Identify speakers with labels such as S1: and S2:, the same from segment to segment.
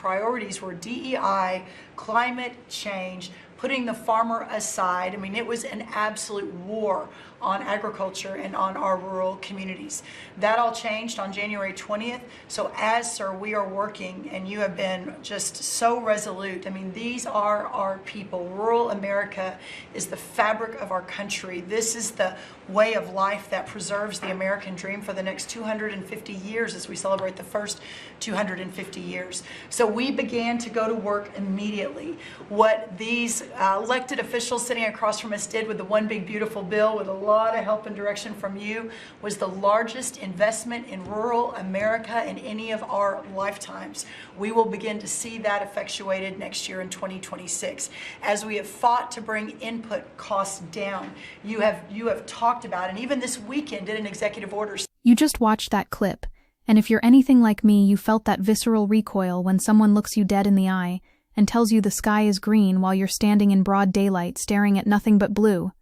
S1: priorities were DEI, climate change, putting the farmer aside. I mean, it was an absolute war on agriculture and on our rural communities. That all changed on January 20th. So as, sir, we are working, and you have been just so resolute. I mean, these are our people. Rural America is the fabric of our country. This is the way of life that preserves the American dream for the next 250 years as we celebrate the first 250 years. So we began to go to work immediately. What these elected officials sitting across from us did with the One Big Beautiful Bill, with a lot of help and direction from you, was the largest investment in rural America in any of our lifetimes. We will begin to see that effectuated next year in 2026. As we have fought to bring input costs down, you have talked about, and even this weekend did an executive order.
S2: You just watched that clip, and if you're anything like me, you felt that visceral recoil when someone looks you dead in the eye and tells you the sky is green while you're standing in broad daylight staring at nothing but blue.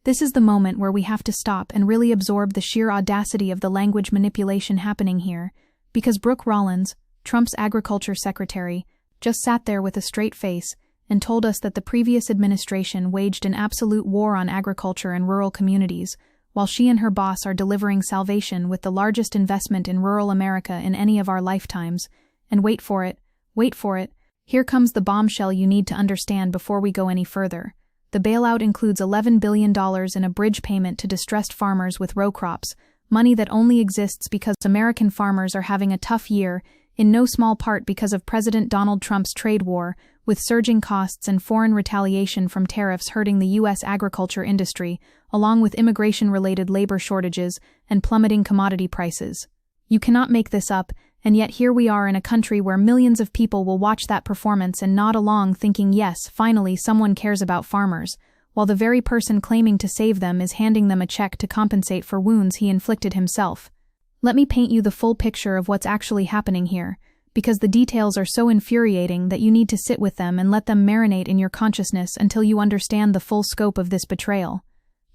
S2: This is the moment where we have to stop and really absorb the sheer audacity of the language manipulation happening here, because Brooke Rollins, Trump's agriculture secretary, just sat there with a straight face and told us that the previous administration waged an absolute war on agriculture and rural communities, while she and her boss are delivering salvation with the largest investment in rural America in any of our lifetimes. And wait for it, here comes the bombshell you need to understand before we go any further. The bailout includes $11 billion in a bridge payment to distressed farmers with row crops, money that only exists because American farmers are having a tough year, in no small part because of President Donald Trump's trade war, with surging costs and foreign retaliation from tariffs hurting the U.S. agriculture industry, along with immigration-related labor shortages and plummeting commodity prices. You cannot make this up, and yet here we are in a country where millions of people will watch that performance and nod along thinking, yes, finally someone cares about farmers, while the very person claiming to save them is handing them a check to compensate for wounds he inflicted himself. Let me paint you the full picture of what's actually happening here, because the details are so infuriating that you need to sit with them and let them marinate in your consciousness until you understand the full scope of this betrayal.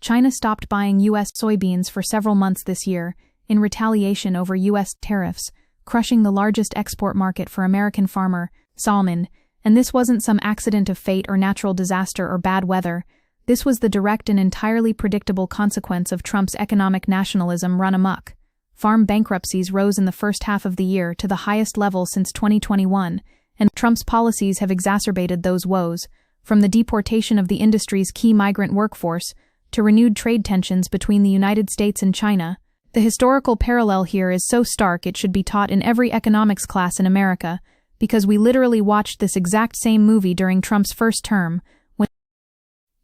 S2: China stopped buying U.S. soybeans for several months this year, in retaliation over U.S. tariffs, crushing the largest export market for American farmer, salmon, and this wasn't some accident of fate or natural disaster or bad weather. This was the direct and entirely predictable consequence of Trump's economic nationalism run amok. Farm bankruptcies rose in the first half of the year to the highest level since 2021, and Trump's policies have exacerbated those woes, from the deportation of the industry's key migrant workforce to renewed trade tensions between the United States and China. The historical parallel here is so stark it should be taught in every economics class in America, because we literally watched this exact same movie during Trump's first term, when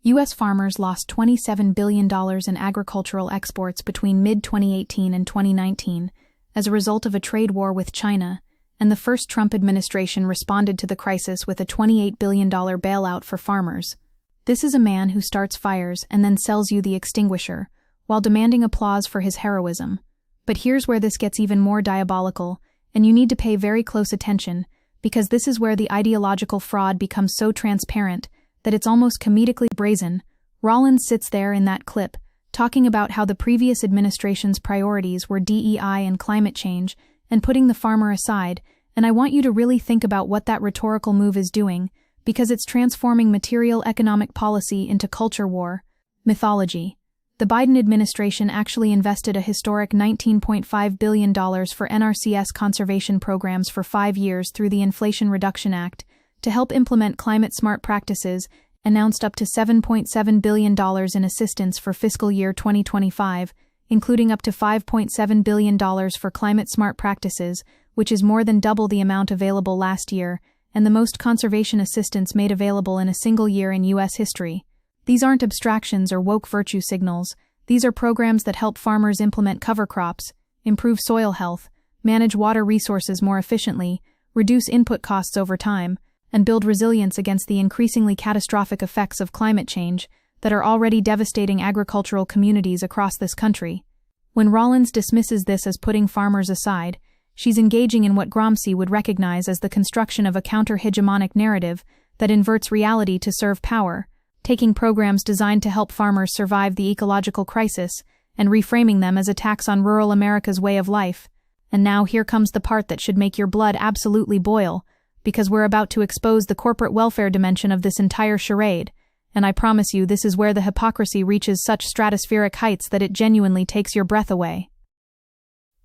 S2: U.S. farmers lost $27 billion in agricultural exports between mid-2018 and 2019 as a result of a trade war with China, and the first Trump administration responded to the crisis with a $28 billion bailout for farmers. This is a man who starts fires and then sells you the extinguisher, while demanding applause for his heroism. But here's where this gets even more diabolical, and you need to pay very close attention, because this is where the ideological fraud becomes so transparent that it's almost comedically brazen. Rollins sits there in that clip, talking about how the previous administration's priorities were DEI and climate change, and putting the farmer aside, and I want you to really think about what that rhetorical move is doing, because it's transforming material economic policy into culture war, mythology. The Biden administration actually invested a historic $19.5 billion for NRCS conservation programs for 5 years through the Inflation Reduction Act to help implement climate-smart practices, announced up to $7.7 billion in assistance for fiscal year 2025, including up to $5.7 billion for climate-smart practices, which is more than double the amount available last year, and the most conservation assistance made available in a single year in U.S. history. These aren't abstractions or woke virtue signals. These are programs that help farmers implement cover crops, improve soil health, manage water resources more efficiently, reduce input costs over time, and build resilience against the increasingly catastrophic effects of climate change that are already devastating agricultural communities across this country. When Rollins dismisses this as putting farmers aside, she's engaging in what Gramsci would recognize as the construction of a counter-hegemonic narrative that inverts reality to serve power, taking programs designed to help farmers survive the ecological crisis and reframing them as attacks on rural America's way of life. And now here comes the part that should make your blood absolutely boil, because we're about to expose the corporate welfare dimension of this entire charade, and I promise you this is where the hypocrisy reaches such stratospheric heights that it genuinely takes your breath away.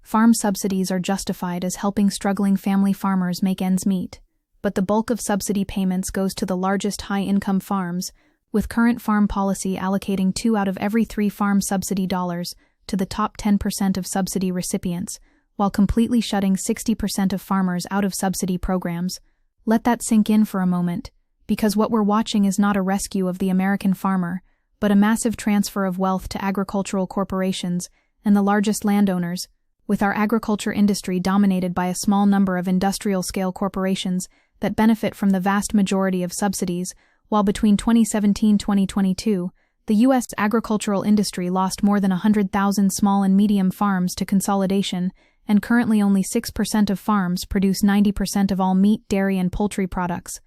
S2: Farm subsidies are justified as helping struggling family farmers make ends meet, but the bulk of subsidy payments goes to the largest high-income farms, with current farm policy allocating 2 out of every 3 farm subsidy dollars to the top 10% of subsidy recipients, while completely shutting 60% of farmers out of subsidy programs. Let that sink in for a moment, because what we're watching is not a rescue of the American farmer, but a massive transfer of wealth to agricultural corporations and the largest landowners, with our agriculture industry dominated by a small number of industrial-scale corporations that benefit from the vast majority of subsidies, while between 2017-2022, the U.S. agricultural industry lost more than 100,000 small and medium farms to consolidation, and currently only 6% of farms produce 90% of all meat, dairy, and poultry products.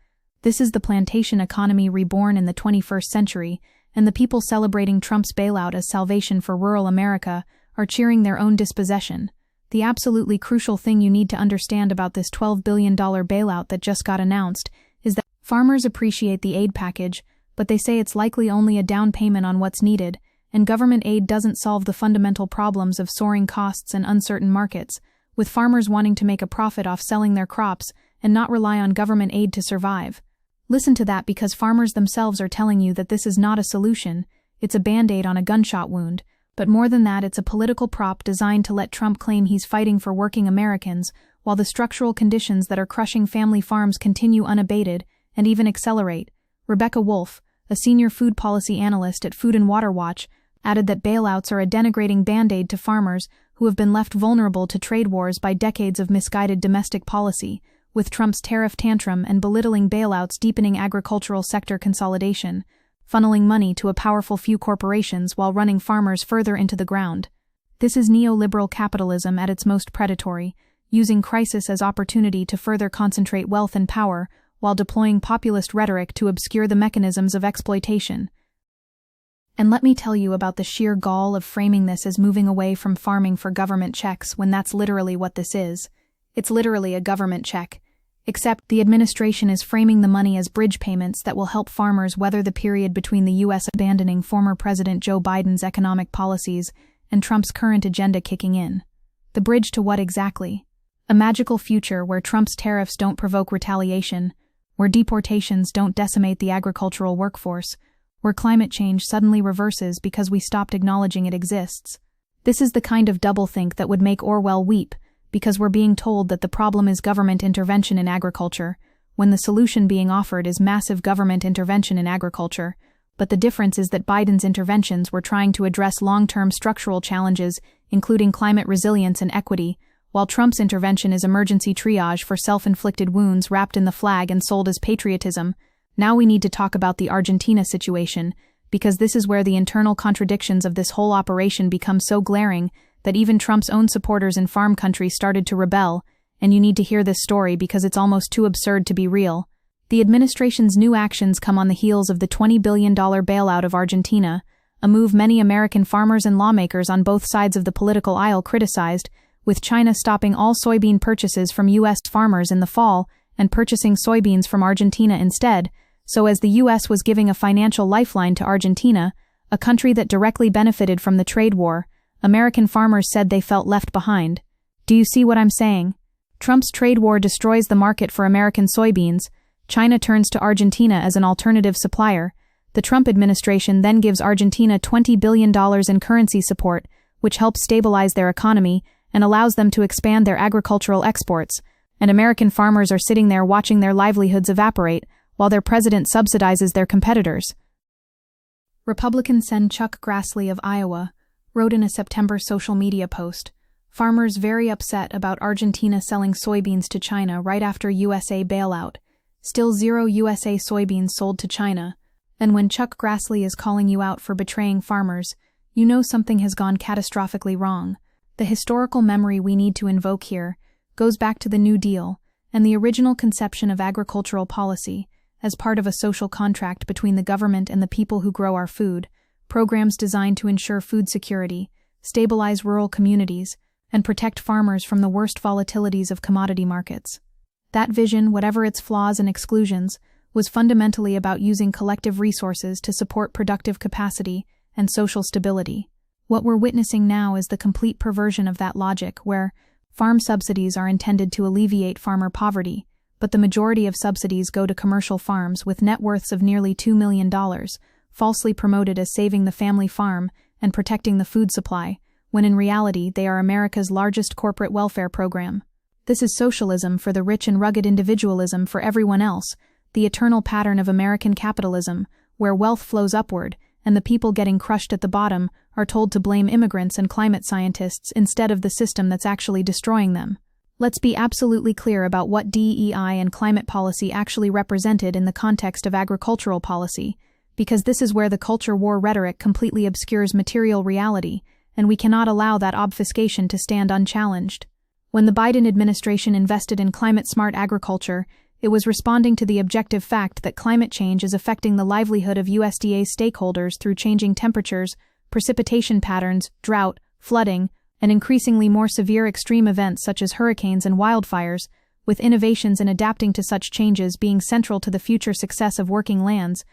S2: This is the plantation economy reborn in the 21st century, and the people celebrating Trump's bailout as salvation for rural America are cheering their own dispossession. The absolutely crucial thing you need to understand about this $12 billion bailout that just got announced is that farmers appreciate the aid package, but they say it's likely only a down payment on what's needed, and government aid doesn't solve the fundamental problems of soaring costs and uncertain markets, with farmers wanting to make a profit off selling their crops and not rely on government aid to survive. Listen to that, because farmers themselves are telling you that this is not a solution, it's a band-aid on a gunshot wound, but more than that, it's a political prop designed to let Trump claim he's fighting for working Americans, while the structural conditions that are crushing family farms continue unabated and even accelerate. Rebecca Wolf, a senior food policy analyst at Food and Water Watch, added that bailouts are a denigrating band-aid to farmers who have been left vulnerable to trade wars by decades of misguided domestic policy, with Trump's tariff tantrum and belittling bailouts deepening agricultural sector consolidation, funneling money to a powerful few corporations while running farmers further into the ground. This is neoliberal capitalism at its most predatory, using crisis as opportunity to further concentrate wealth and power while deploying populist rhetoric to obscure the mechanisms of exploitation. And let me tell you about the sheer gall of framing this as moving away from farming for government checks, when that's literally what this is. It's literally a government check. Except the administration is framing the money as bridge payments that will help farmers weather the period between the U.S. abandoning former President Joe Biden's economic policies and Trump's current agenda kicking in. The bridge to what exactly? A magical future where Trump's tariffs don't provoke retaliation, where deportations don't decimate the agricultural workforce, where climate change suddenly reverses because we stopped acknowledging it exists. This is the kind of doublethink that would make Orwell weep, because we're being told that the problem is government intervention in agriculture, when the solution being offered is massive government intervention in agriculture. But the difference is that Biden's interventions were trying to address long-term structural challenges, including climate resilience and equity, while Trump's intervention is emergency triage for self-inflicted wounds wrapped in the flag and sold as patriotism. Now we need to talk about the Argentina situation, because this is where the internal contradictions of this whole operation become so glaring that even Trump's own supporters in farm country started to rebel, and you need to hear this story because it's almost too absurd to be real. The administration's new actions come on the heels of the $20 billion bailout of Argentina, a move many American farmers and lawmakers on both sides of the political aisle criticized, with China stopping all soybean purchases from U.S. farmers in the fall and purchasing soybeans from Argentina instead, so as the U.S. was giving a financial lifeline to Argentina, a country that directly benefited from the trade war. American farmers said they felt left behind. Do you see what I'm saying? Trump's trade war destroys the market for American soybeans. China turns to Argentina as an alternative supplier. The Trump administration then gives Argentina $20 billion in currency support, which helps stabilize their economy and allows them to expand their agricultural exports. And American farmers are sitting there watching their livelihoods evaporate, while their president subsidizes their competitors. Republican Sen. Chuck Grassley of Iowa wrote in a September social media post, "Farmers very upset about Argentina selling soybeans to China right after USA bailout. Still 0 USA soybeans sold to China. And when Chuck Grassley is calling you out for betraying farmers, you know something has gone catastrophically wrong. The historical memory we need to invoke here goes back to the New Deal and the original conception of agricultural policy as part of a social contract between the government and the people who grow our food, programs designed to ensure food security, stabilize rural communities, and protect farmers from the worst volatilities of commodity markets. That vision, whatever its flaws and exclusions, was fundamentally about using collective resources to support productive capacity and social stability. What we're witnessing now is the complete perversion of that logic, where farm subsidies are intended to alleviate farmer poverty, but the majority of subsidies go to commercial farms with net worths of nearly $2 million, falsely promoted as saving the family farm and protecting the food supply, when in reality they are America's largest corporate welfare program. This is socialism for the rich and rugged individualism for everyone else, the eternal pattern of American capitalism, where wealth flows upward, and the people getting crushed at the bottom are told to blame immigrants and climate scientists instead of the system that's actually destroying them. Let's be absolutely clear about what DEI and climate policy actually represented in the context of agricultural policy, because this is where the culture war rhetoric completely obscures material reality, and we cannot allow that obfuscation to stand unchallenged. When the Biden administration invested in climate-smart agriculture, it was responding to the objective fact that climate change is affecting the livelihood of USDA stakeholders through changing temperatures, precipitation patterns, drought, flooding, and increasingly more severe extreme events such as hurricanes and wildfires, with innovations in adapting to such changes being central to the future success of working lands.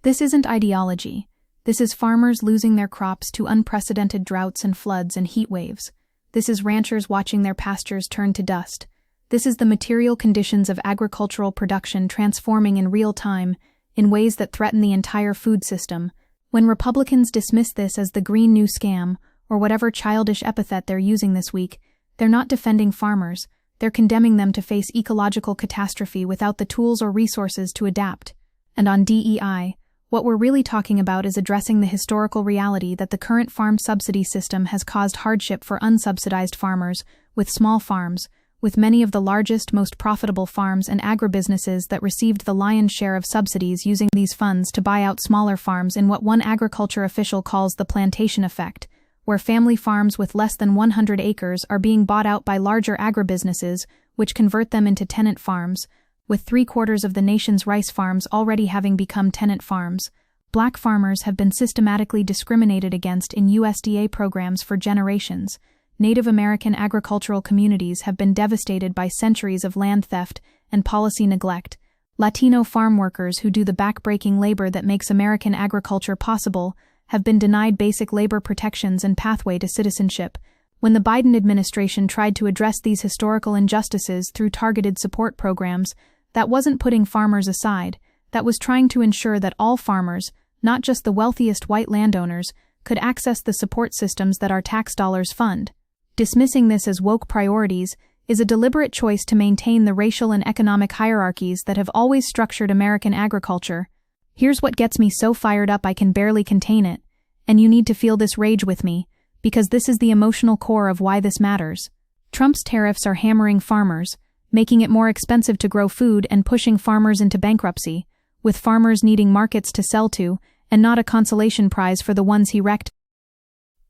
S2: This isn't ideology. This is farmers losing their crops to unprecedented droughts and floods and heat waves. This is ranchers watching their pastures turn to dust. This is the material conditions of agricultural production transforming in real time in ways that threaten the entire food system. When Republicans dismiss this as the Green New Scam, or whatever childish epithet they're using this week, they're not defending farmers, they're condemning them to face ecological catastrophe without the tools or resources to adapt. And on DEI, what we're really talking about is addressing the historical reality that the current farm subsidy system has caused hardship for unsubsidized farmers with small farms, with many of the largest, most profitable farms and agribusinesses that received the lion's share of subsidies using these funds to buy out smaller farms in what one agriculture official calls the plantation effect, where family farms with less than 100 acres are being bought out by larger agribusinesses, which convert them into tenant farms, with 3/4 of the nation's rice farms already having become tenant farms. Black farmers have been systematically discriminated against in USDA programs for generations. Native American agricultural communities have been devastated by centuries of land theft and policy neglect. Latino farm workers who do the back-breaking labor that makes American agriculture possible have been denied basic labor protections and pathway to citizenship. When the Biden administration tried to address these historical injustices through targeted support programs, that wasn't putting farmers aside, that was trying to ensure that all farmers, not just the wealthiest white landowners, could access the support systems that our tax dollars fund. Dismissing this as woke priorities is a deliberate choice to maintain the racial and economic hierarchies that have always structured American agriculture. Here's what gets me so fired up I can barely contain it, and you need to feel this rage with me, because this is the emotional core of why this matters. Trump's tariffs are hammering farmers, making it more expensive to grow food and pushing farmers into bankruptcy, with farmers needing markets to sell to, and not a consolation prize for the ones he wrecked.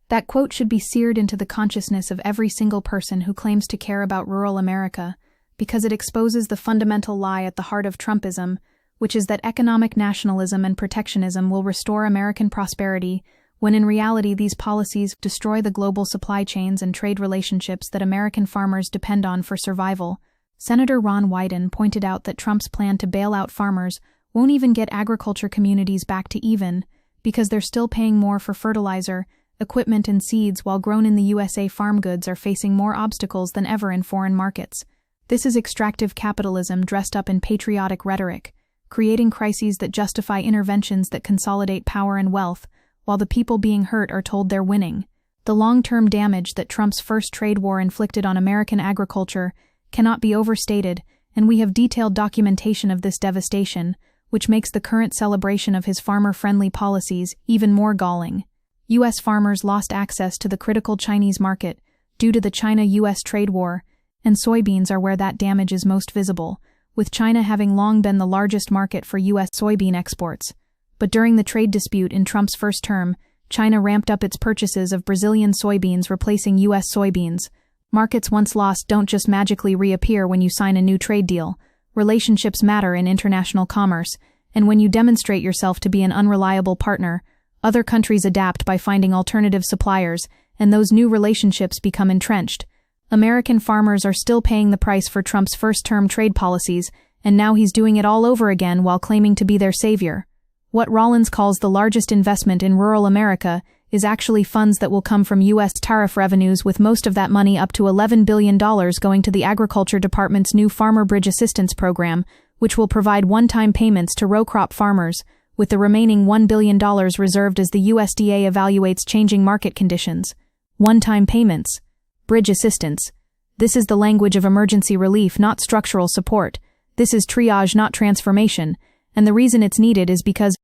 S2: That quote should be seared into the consciousness of every single person who claims to care about rural America, because it exposes the fundamental lie at the heart of Trumpism, which is that economic nationalism and protectionism will restore American prosperity, when in reality these policies destroy the global supply chains and trade relationships that American farmers depend on for survival. Senator Ron Wyden pointed out that Trump's plan to bail out farmers won't even get agriculture communities back to even, because they're still paying more for fertilizer, equipment and seeds while grown in the USA farm goods are facing more obstacles than ever in foreign markets. This is extractive capitalism dressed up in patriotic rhetoric, creating crises that justify interventions that consolidate power and wealth, while the people being hurt are told they're winning. The long-term damage that Trump's first trade war inflicted on American agriculture cannot be overstated, and we have detailed documentation of this devastation, which makes the current celebration of his farmer-friendly policies even more galling. U.S. farmers lost access to the critical Chinese market due to the China-U.S. trade war, and soybeans are where that damage is most visible, with China having long been the largest market for U.S. soybean exports. But during the trade dispute in Trump's first term, China ramped up its purchases of Brazilian soybeans, replacing U.S. soybeans. Markets once lost don't just magically reappear when you sign a new trade deal. Relationships matter in international commerce, and when you demonstrate yourself to be an unreliable partner, other countries adapt by finding alternative suppliers, and those new relationships become entrenched. American farmers are still paying the price for Trump's first-term trade policies, and now he's doing it all over again while claiming to be their savior. What Rollins calls the largest investment in rural America is actually funds that will come from U.S. tariff revenues, with most of that money, up to $11 billion, going to the Agriculture Department's new Farmer Bridge Assistance Program, which will provide one-time payments to row crop farmers, with the remaining $1 billion reserved as the USDA evaluates changing market conditions. One-time payments. Bridge assistance. This is the language of emergency relief, not structural support. This is triage, not transformation, and the reason it's needed is because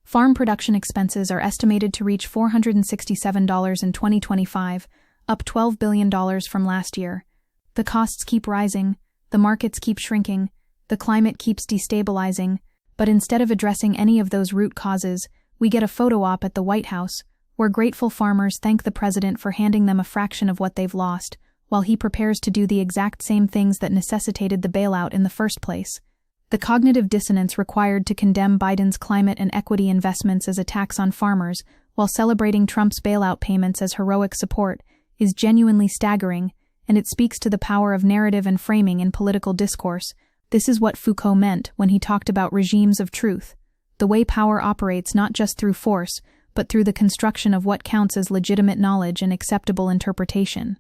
S2: farm production expenses are estimated to reach $467 in 2025, up $12 billion from last year. The costs keep rising, the markets keep shrinking, the climate keeps destabilizing, but instead of addressing any of those root causes, we get a photo op at the White House, where grateful farmers thank the president for handing them a fraction of what they've lost, while he prepares to do the exact same things that necessitated the bailout in the first place. The cognitive dissonance required to condemn Biden's climate and equity investments as attacks on farmers while celebrating Trump's bailout payments as heroic support is genuinely staggering, and it speaks to the power of narrative and framing in political discourse. This is what Foucault meant when he talked about regimes of truth, the way power operates not just through force, but through the construction of what counts as legitimate knowledge and acceptable interpretation.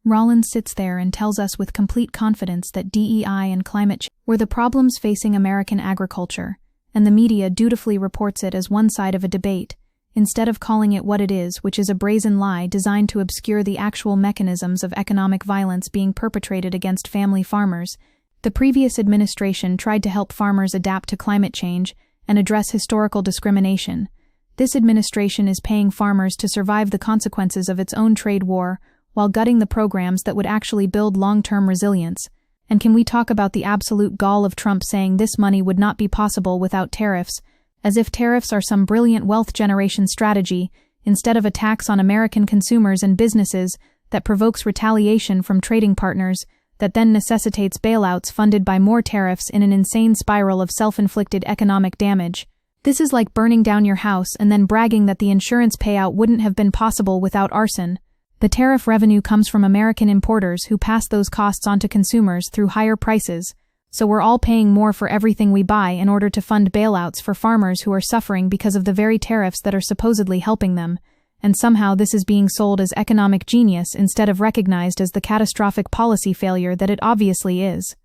S2: Rollins sits there and tells us with complete confidence that DEI and climate change were the problems facing American agriculture, and the media dutifully reports it as one side of a debate, instead of calling it what it is, which is a brazen lie designed to obscure the actual mechanisms of economic violence being perpetrated against family farmers. The previous administration tried to help farmers adapt to climate change and address historical discrimination. This administration is paying farmers to survive the consequences of its own trade war, while gutting the programs that would actually build long-term resilience. And can we talk about the absolute gall of Trump saying this money would not be possible without tariffs, as if tariffs are some brilliant wealth generation strategy, instead of a tax on American consumers and businesses that provokes retaliation from trading partners, that then necessitates bailouts funded by more tariffs in an insane spiral of self-inflicted economic damage. This is like burning down your house and then bragging that the insurance payout wouldn't have been possible without arson. The tariff revenue comes from American importers who pass those costs on to consumers through higher prices, so we're all paying more for everything we buy in order to fund bailouts for farmers who are suffering because of the very tariffs that are supposedly helping them, and somehow this is being sold as economic genius instead of recognized as the catastrophic policy failure that it obviously is.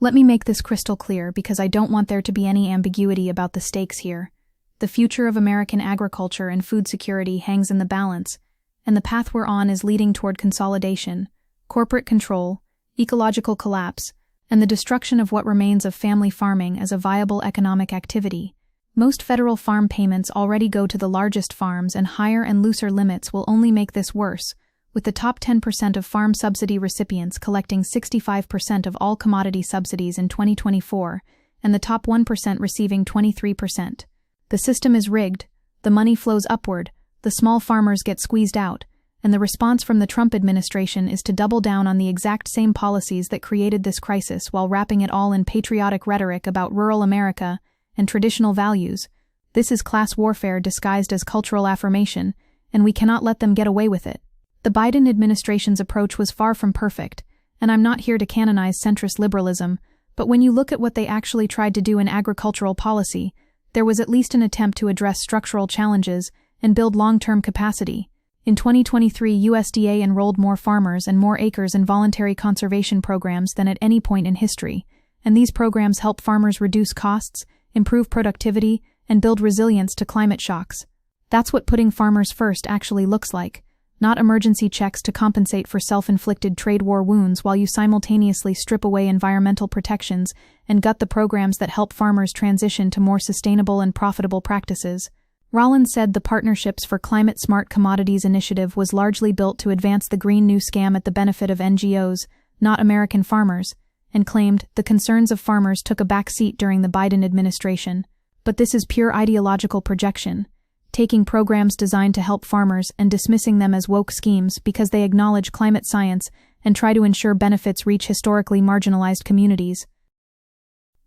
S2: Let me make this crystal clear because I don't want there to be any ambiguity about the stakes here. The future of American agriculture and food security hangs in the balance, and the path we're on is leading toward consolidation, corporate control, ecological collapse, and the destruction of what remains of family farming as a viable economic activity. Most federal farm payments already go to the largest farms, and higher and looser limits will only make this worse, with the top 10% of farm subsidy recipients collecting 65% of all commodity subsidies in 2024, and the top 1% receiving 23%. The system is rigged, the money flows upward, the small farmers get squeezed out, and the response from the Trump administration is to double down on the exact same policies that created this crisis while wrapping it all in patriotic rhetoric about rural America and traditional values. This is class warfare disguised as cultural affirmation, and we cannot let them get away with it. The Biden administration's approach was far from perfect, and I'm not here to canonize centrist liberalism, but when you look at what they actually tried to do in agricultural policy, there was at least an attempt to address structural challenges and build long-term capacity. In 2023, USDA enrolled more farmers and more acres in voluntary conservation programs than at any point in history, and these programs help farmers reduce costs, improve productivity, and build resilience to climate shocks. That's what putting farmers first actually looks like, not emergency checks to compensate for self-inflicted trade war wounds while you simultaneously strip away environmental protections and gut the programs that help farmers transition to more sustainable and profitable practices. Rollins said the Partnerships for Climate-Smart Commodities initiative was largely built to advance the Green New Scam at the benefit of NGOs, not American farmers, and claimed the concerns of farmers took a back seat during the Biden administration. But this is pure ideological projection, taking programs designed to help farmers and dismissing them as woke schemes because they acknowledge climate science and try to ensure benefits reach historically marginalized communities.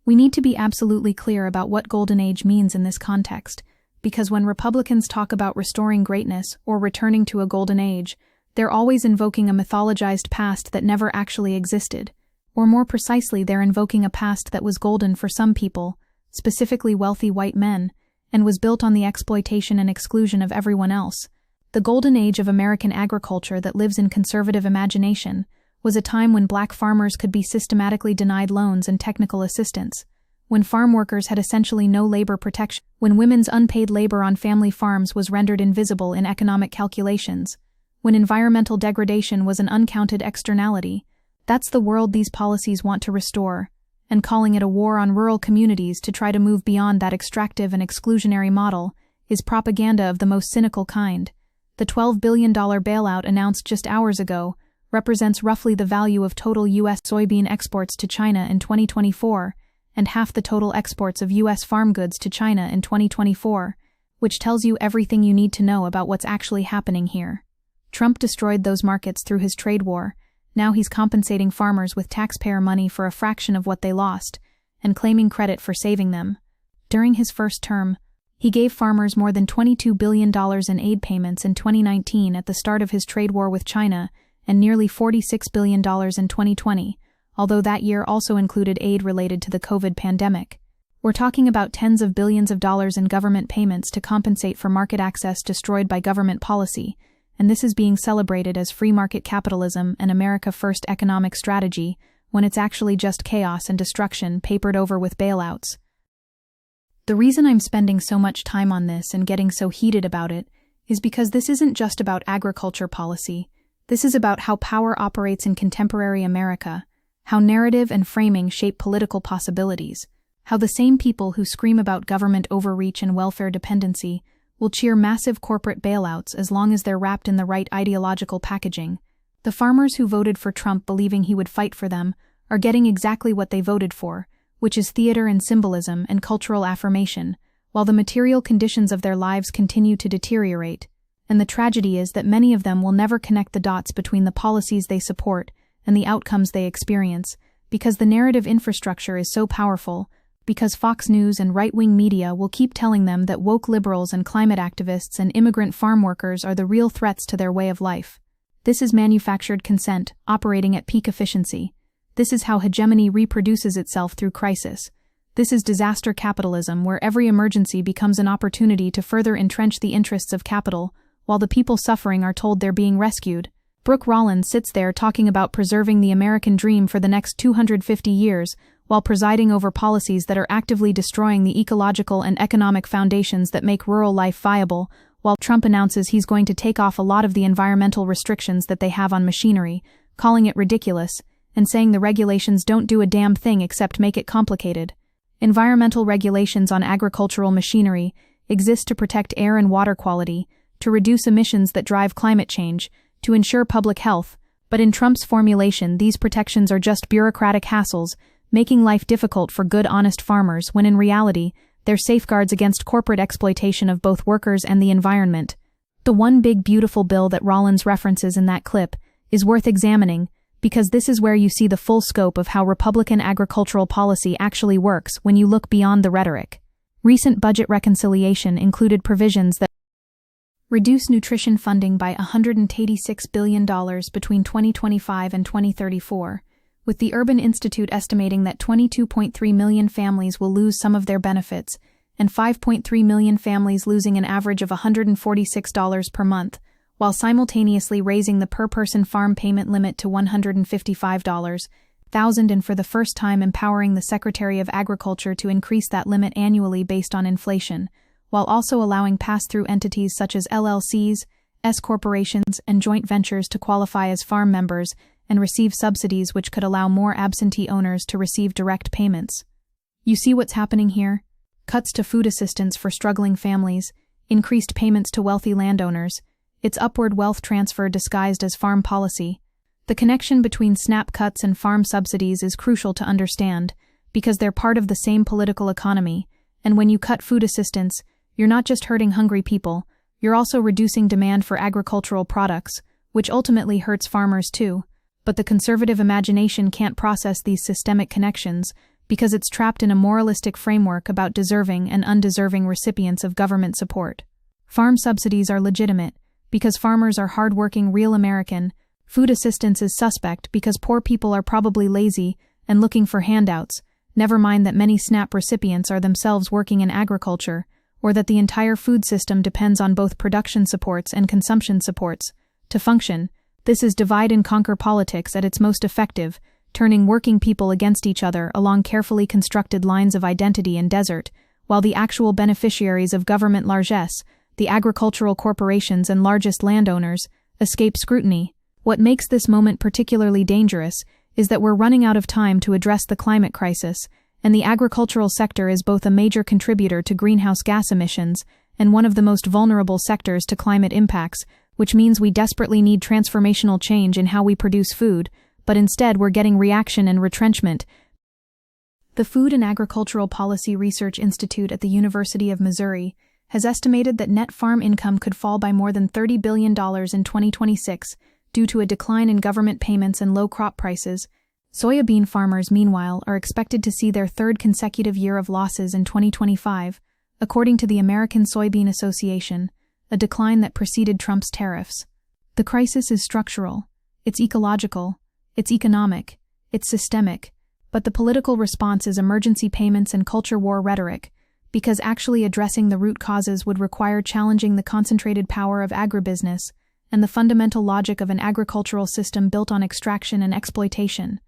S2: We need to be absolutely clear about what Golden Age means in this context, because when Republicans talk about restoring greatness or returning to a golden age, They're always invoking a mythologized past that never actually existed. Or more precisely, they're invoking a past that was golden for some people, specifically wealthy white men, and was built on the exploitation and exclusion of everyone else. The golden age of American agriculture that lives in conservative imagination was a time when black farmers could be systematically denied loans and technical assistance, when farm workers had essentially no labor protection, when women's unpaid labor on family farms was rendered invisible in economic calculations, when environmental degradation was an uncounted externality. That's the world these policies want to restore, and calling it a war on rural communities to try to move beyond that extractive and exclusionary model is propaganda of the most cynical kind. The $12 billion bailout announced just hours ago represents roughly the value of total U.S. soybean exports to China in 2024, and half the total exports of U.S. farm goods to China in 2024, which tells you everything you need to know about what's actually happening here. Trump destroyed those markets through his trade war. Now he's compensating farmers with taxpayer money for a fraction of what they lost, and claiming credit for saving them. During his first term, he gave farmers more than $22 billion in aid payments in 2019 at the start of his trade war with China, and nearly $46 billion in 2020, although that year also included aid related to the COVID pandemic. We're talking about tens of billions of dollars in government payments to compensate for market access destroyed by government policy, and this is being celebrated as free market capitalism and America First economic strategy, when it's actually just chaos and destruction papered over with bailouts. The reason I'm spending so much time on this and getting so heated about it is because this isn't just about agriculture policy. This is about how power operates in contemporary America, how narrative and framing shape political possibilities, how the same people who scream about government overreach and welfare dependency will cheer massive corporate bailouts as long as they're wrapped in the right ideological packaging. The farmers who voted for Trump believing he would fight for them are getting exactly what they voted for, which is theater and symbolism and cultural affirmation, while the material conditions of their lives continue to deteriorate. And the tragedy is that many of them will never connect the dots between the policies they support and the outcomes they experience, because the narrative infrastructure is so powerful, because Fox News and right-wing media will keep telling them that woke liberals and climate activists and immigrant farm workers are the real threats to their way of life. This is manufactured consent, operating at peak efficiency. This is how hegemony reproduces itself through crisis. This is disaster capitalism, where every emergency becomes an opportunity to further entrench the interests of capital, while the people suffering are told they're being rescued. Brooke Rollins sits there talking about preserving the American dream for the next 250 years, while presiding over policies that are actively destroying the ecological and economic foundations that make rural life viable, while Trump announces he's going to take off a lot of the environmental restrictions that they have on machinery, calling it ridiculous, and saying the regulations don't do a damn thing except make it complicated. Environmental regulations on agricultural machinery exist to protect air and water quality, to reduce emissions that drive climate change, to ensure public health, but in Trump's formulation, these protections are just bureaucratic hassles, making life difficult for good, honest farmers, when in reality, they're safeguards against corporate exploitation of both workers and the environment. The one big beautiful bill that Rollins references in that clip is worth examining, because this is where you see the full scope of how Republican agricultural policy actually works when you look beyond the rhetoric. Recent budget reconciliation included provisions that reduce nutrition funding by $186 billion between 2025 and 2034, with the Urban Institute estimating that 22.3 million families will lose some of their benefits, and 5.3 million families losing an average of $146 per month, while simultaneously raising the per-person farm payment limit to $155,000, and for the first time empowering the Secretary of Agriculture to increase that limit annually based on inflation, while also allowing pass-through entities such as LLCs, S-corporations, and joint ventures to qualify as farm members and receive subsidies which could allow more absentee owners to receive direct payments. You see what's happening here? Cuts to food assistance for struggling families, increased payments to wealthy landowners. It's upward wealth transfer disguised as farm policy. The connection between SNAP cuts and farm subsidies is crucial to understand, because they're part of the same political economy, and when you cut food assistance, you're not just hurting hungry people, you're also reducing demand for agricultural products, which ultimately hurts farmers too. But the conservative imagination can't process these systemic connections because it's trapped in a moralistic framework about deserving and undeserving recipients of government support. Farm subsidies are legitimate, because farmers are hardworking, real American. Food assistance is suspect because poor people are probably lazy and looking for handouts, never mind that many SNAP recipients are themselves working in agriculture, or that the entire food system depends on both production supports and consumption supports. To function, this is divide and conquer politics at its most effective, turning working people against each other along carefully constructed lines of identity and desert, while the actual beneficiaries of government largesse, the agricultural corporations and largest landowners, escape scrutiny. What makes this moment particularly dangerous is that we're running out of time to address the climate crisis, and the agricultural sector is both a major contributor to greenhouse gas emissions and one of the most vulnerable sectors to climate impacts, which means we desperately need transformational change in how we produce food, but instead we're getting reaction and retrenchment. The Food and Agricultural Policy Research Institute at the University of Missouri has estimated that net farm income could fall by more than $30 billion in 2026 due to a decline in government payments and low crop prices. Soybean farmers, meanwhile, are expected to see their third consecutive year of losses in 2025, according to the American Soybean Association, a decline that preceded Trump's tariffs. The crisis is structural, it's ecological, it's economic, it's systemic, but the political response is emergency payments and culture war rhetoric, because actually addressing the root causes would require challenging the concentrated power of agribusiness and the fundamental logic of an agricultural system built on extraction and exploitation.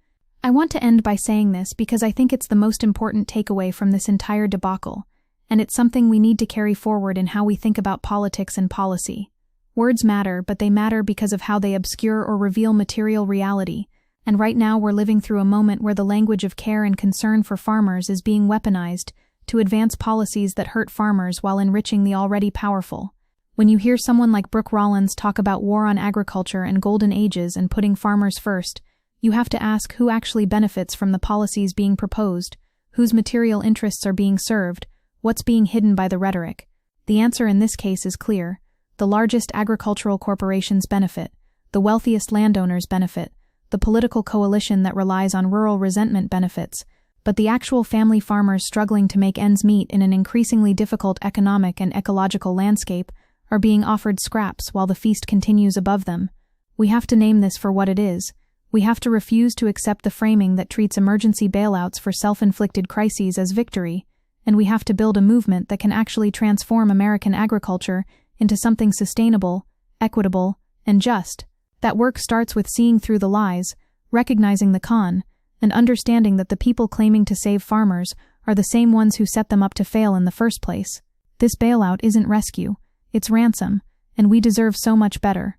S2: I want to end by saying this because I think it's the most important takeaway from this entire debacle, and it's something we need to carry forward in how we think about politics and policy. Words matter, but they matter because of how they obscure or reveal material reality, and right now we're living through a moment where the language of care and concern for farmers is being weaponized to advance policies that hurt farmers while enriching the already powerful. When you hear someone like Brooke Rollins talk about war on agriculture and golden ages and putting farmers first, you have to ask who actually benefits from the policies being proposed, whose material interests are being served, what's being hidden by the rhetoric. The answer in this case is clear. The largest agricultural corporations benefit, the wealthiest landowners benefit, the political coalition that relies on rural resentment benefits, but the actual family farmers struggling to make ends meet in an increasingly difficult economic and ecological landscape are being offered scraps while the feast continues above them. We have to name this for what it is. We have to refuse to accept the framing that treats emergency bailouts for self-inflicted crises as victory, and we have to build a movement that can actually transform American agriculture into something sustainable, equitable, and just. That work starts with seeing through the lies, recognizing the con, and understanding that the people claiming to save farmers are the same ones who set them up to fail in the first place. This bailout isn't rescue, it's ransom, and we deserve so much better.